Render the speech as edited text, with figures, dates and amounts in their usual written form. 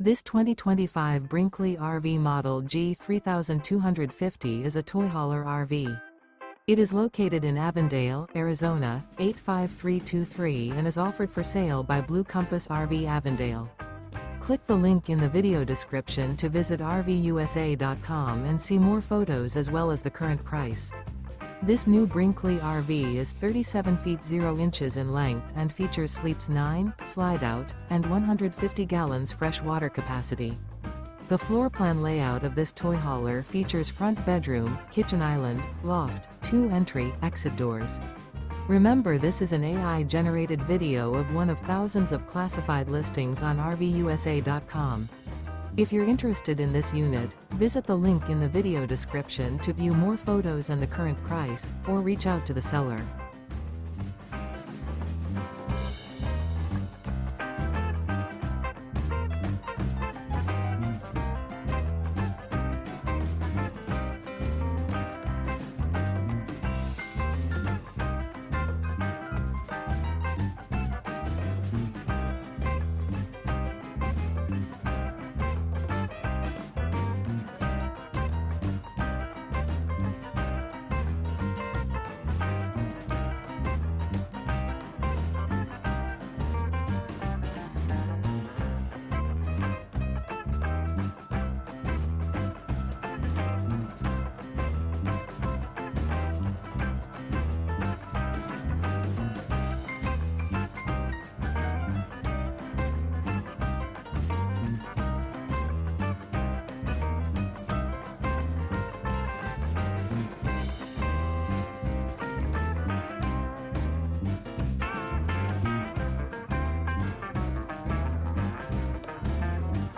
This 2025 Brinkley RV Model G 3250 is a toy hauler RV. It is located in Avondale, Arizona, 85323 and is offered for sale by Blue Compass RV Avondale. Click the link in the video description to visit RVUSA.com and see more photos as well as the current price. This new Brinkley RV is 37 feet 0 inches in length and features sleeps 9, slide-out, and 150 gallons fresh water capacity. The floor plan layout of this toy hauler features front bedroom, kitchen island, loft, 2 entry/exit doors. Remember, this is an AI-generated video of one of thousands of classified listings on RVUSA.com. If you're interested in this unit, visit the link in the video description to view more photos and the current price, or reach out to the seller.